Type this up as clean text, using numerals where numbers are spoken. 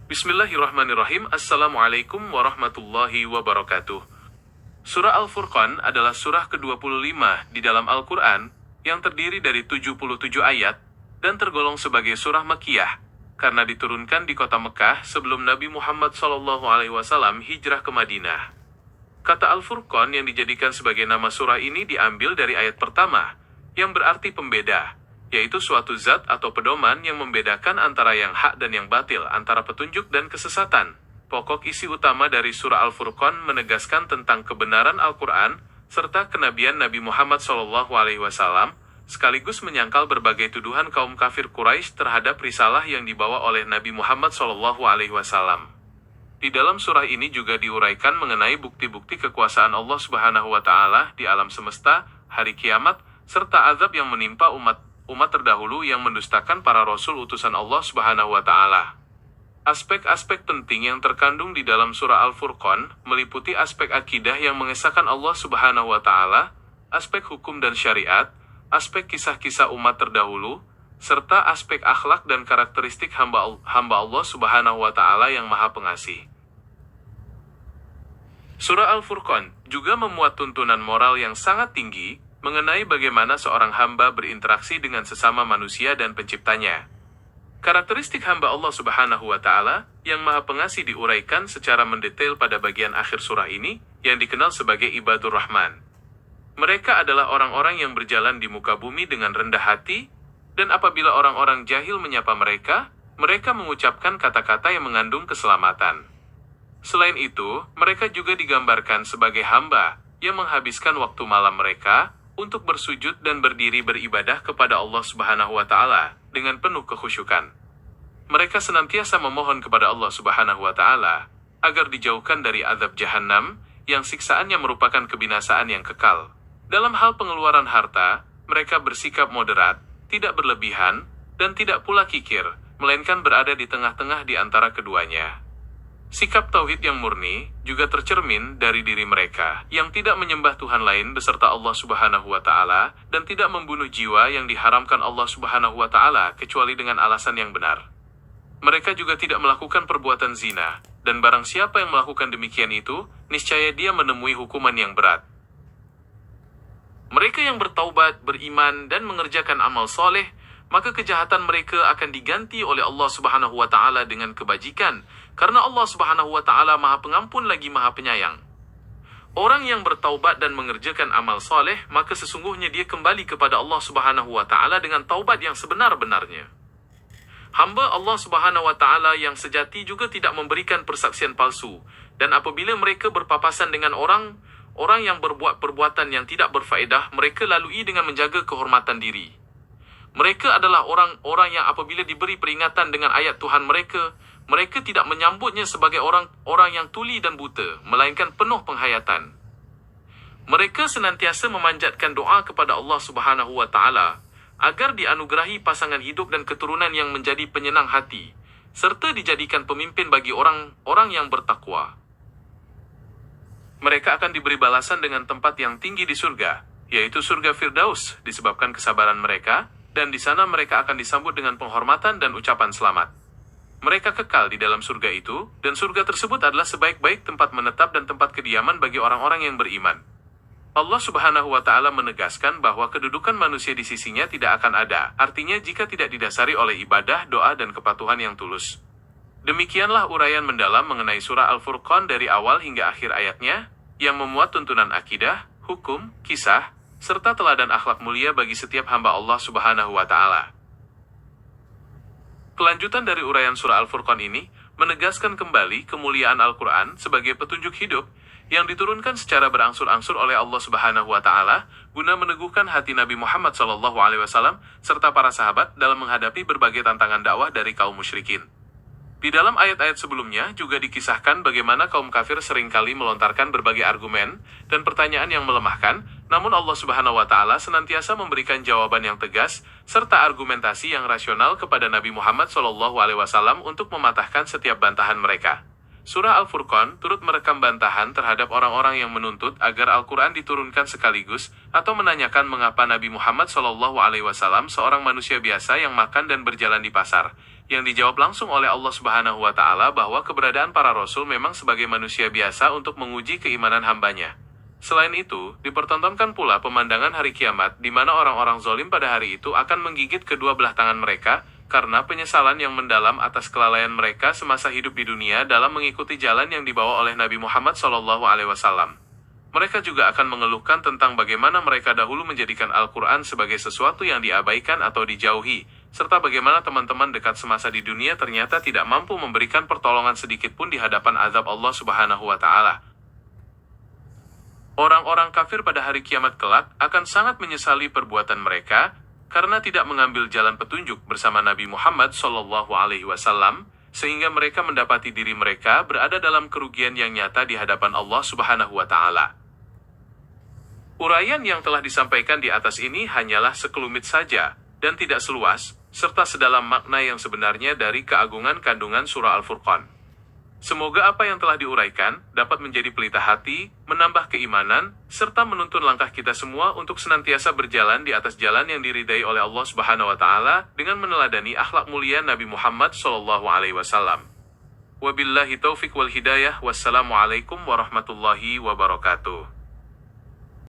Bismillahirrahmanirrahim. Assalamualaikum warahmatullahi wabarakatuh. Surah Al-Furqan adalah surah ke-25 di dalam Al-Quran yang terdiri dari 77 ayat dan tergolong sebagai surah Makkiyah karena diturunkan di kota Mekah sebelum Nabi Muhammad SAW hijrah ke Madinah. Kata Al-Furqan yang dijadikan sebagai nama surah ini diambil dari ayat pertama yang berarti pembeda, yaitu suatu zat atau pedoman yang membedakan antara yang hak dan yang batil, antara petunjuk dan kesesatan. Pokok isi utama dari surah Al-Furqan menegaskan tentang kebenaran Al-Quran, serta kenabian Nabi Muhammad SAW, sekaligus menyangkal berbagai tuduhan kaum kafir Quraisy terhadap risalah yang dibawa oleh Nabi Muhammad SAW. Di dalam surah ini juga diuraikan mengenai bukti-bukti kekuasaan Allah Subhanahu wa Ta'ala di alam semesta, hari kiamat, serta azab yang menimpa umat terdahulu yang mendustakan para rasul utusan Allah Subhanahu wa Ta'ala. Aspek-aspek penting yang terkandung di dalam surah Al-Furqan meliputi aspek akidah yang mengesahkan Allah Subhanahu wa Ta'ala, aspek hukum dan syariat, aspek kisah-kisah umat terdahulu, serta aspek akhlak dan karakteristik hamba Allah Subhanahu wa Ta'ala yang Maha Pengasih. Surah Al-Furqan juga memuat tuntunan moral yang sangat tinggi mengenai bagaimana seorang hamba berinteraksi dengan sesama manusia dan penciptanya. Karakteristik hamba Allah Subhanahu wa Ta'ala yang Maha Pengasih diuraikan secara mendetail pada bagian akhir surah ini yang dikenal sebagai Ibadur Rahman. Mereka adalah orang-orang yang berjalan di muka bumi dengan rendah hati, dan apabila orang-orang jahil menyapa mereka, mereka mengucapkan kata-kata yang mengandung keselamatan. Selain itu, mereka juga digambarkan sebagai hamba yang menghabiskan waktu malam mereka untuk bersujud dan berdiri beribadah kepada Allah Subhanahu wa Ta'ala dengan penuh kekhusyukan. Mereka senantiasa memohon kepada Allah Subhanahu wa Ta'ala agar dijauhkan dari azab Jahannam yang siksaannya merupakan kebinasaan yang kekal. Dalam hal pengeluaran harta, mereka bersikap moderat, tidak berlebihan, dan tidak pula kikir, melainkan berada di tengah-tengah di antara keduanya. Sikap tauhid yang murni juga tercermin dari diri mereka yang tidak menyembah Tuhan lain beserta Allah Subhanahu wa Ta'ala dan tidak membunuh jiwa yang diharamkan Allah Subhanahu wa Ta'ala kecuali dengan alasan yang benar. Mereka juga tidak melakukan perbuatan zina, dan barang siapa yang melakukan demikian itu, niscaya dia menemui hukuman yang berat. Mereka yang bertaubat, beriman, dan mengerjakan amal soleh, maka kejahatan mereka akan diganti oleh Allah Subhanahu wa Ta'ala dengan kebajikan, karena Allah Subhanahu wa Ta'ala Maha Pengampun lagi Maha Penyayang. Orang yang bertaubat dan mengerjakan amal soleh, maka sesungguhnya dia kembali kepada Allah Subhanahu wa Ta'ala dengan taubat yang sebenar-benarnya. Hamba Allah Subhanahu wa Ta'ala yang sejati juga tidak memberikan persaksian palsu, dan apabila mereka berpapasan dengan orang yang berbuat perbuatan yang tidak berfaedah, mereka lalui dengan menjaga kehormatan diri. Mereka adalah orang-orang yang apabila diberi peringatan dengan ayat Tuhan mereka tidak menyambutnya sebagai orang yang tuli dan buta, melainkan penuh penghayatan. Mereka senantiasa memanjatkan doa kepada Allah Subhanahu wa Ta'ala agar dianugerahi pasangan hidup dan keturunan yang menjadi penyenang hati, serta dijadikan pemimpin bagi orang-orang yang bertakwa. Mereka akan diberi balasan dengan tempat yang tinggi di surga, yaitu surga Firdaus, disebabkan kesabaran mereka, dan di sana mereka akan disambut dengan penghormatan dan ucapan selamat. Mereka kekal di dalam surga itu, dan surga tersebut adalah sebaik-baik tempat menetap dan tempat kediaman bagi orang-orang yang beriman. Allah Subhanahu wa Ta'ala menegaskan bahwa kedudukan manusia di sisinya tidak akan ada, artinya jika tidak didasari oleh ibadah, doa, dan kepatuhan yang tulus. Demikianlah uraian mendalam mengenai surah Al-Furqan dari awal hingga akhir ayatnya, yang memuat tuntunan akidah, hukum, kisah, serta teladan akhlak mulia bagi setiap hamba Allah Subhanahu wa Ta'ala. Kelanjutan dari uraian surah Al-Furqan ini menegaskan kembali kemuliaan Al-Quran sebagai petunjuk hidup yang diturunkan secara berangsur-angsur oleh Allah Subhanahu wa Ta'ala guna meneguhkan hati Nabi Muhammad SAW serta para sahabat dalam menghadapi berbagai tantangan dakwah dari kaum musyrikin. Di dalam ayat-ayat sebelumnya juga dikisahkan bagaimana kaum kafir seringkali melontarkan berbagai argumen dan pertanyaan yang melemahkan, namun Allah Subhanahu wa Ta'ala senantiasa memberikan jawaban yang tegas serta argumentasi yang rasional kepada Nabi Muhammad SAW untuk mematahkan setiap bantahan mereka. Surah Al-Furqan turut merekam bantahan terhadap orang-orang yang menuntut agar Al-Quran diturunkan sekaligus, atau menanyakan mengapa Nabi Muhammad SAW seorang manusia biasa yang makan dan berjalan di pasar, yang dijawab langsung oleh Allah Subhanahu wa Ta'ala bahwa keberadaan para rasul memang sebagai manusia biasa untuk menguji keimanan hambanya. Selain itu, dipertontonkan pula pemandangan hari kiamat, di mana orang-orang zalim pada hari itu akan menggigit kedua belah tangan mereka, karena penyesalan yang mendalam atas kelalaian mereka semasa hidup di dunia dalam mengikuti jalan yang dibawa oleh Nabi Muhammad SAW. Mereka juga akan mengeluhkan tentang bagaimana mereka dahulu menjadikan Al-Quran sebagai sesuatu yang diabaikan atau dijauhi, serta bagaimana teman-teman dekat semasa di dunia ternyata tidak mampu memberikan pertolongan sedikit pun di hadapan azab Allah Subhanahu wa Ta'ala. Orang-orang kafir pada hari kiamat kelak akan sangat menyesali perbuatan mereka, karena tidak mengambil jalan petunjuk bersama Nabi Muhammad SAW, sehingga mereka mendapati diri mereka berada dalam kerugian yang nyata di hadapan Allah Subhanahu wa Ta'ala. Uraian yang telah disampaikan di atas ini hanyalah sekelumit saja, dan tidak seluas, serta sedalam makna yang sebenarnya dari keagungan kandungan surah Al-Furqan. Semoga apa yang telah diuraikan dapat menjadi pelita hati, menambah keimanan, serta menuntun langkah kita semua untuk senantiasa berjalan di atas jalan yang diridai oleh Allah Subhanahu wa Ta'ala dengan meneladani akhlak mulia Nabi Muhammad SAW. Wabillahi taufiq wal hidayah. Wassalamualaikum warahmatullahi wabarakatuh.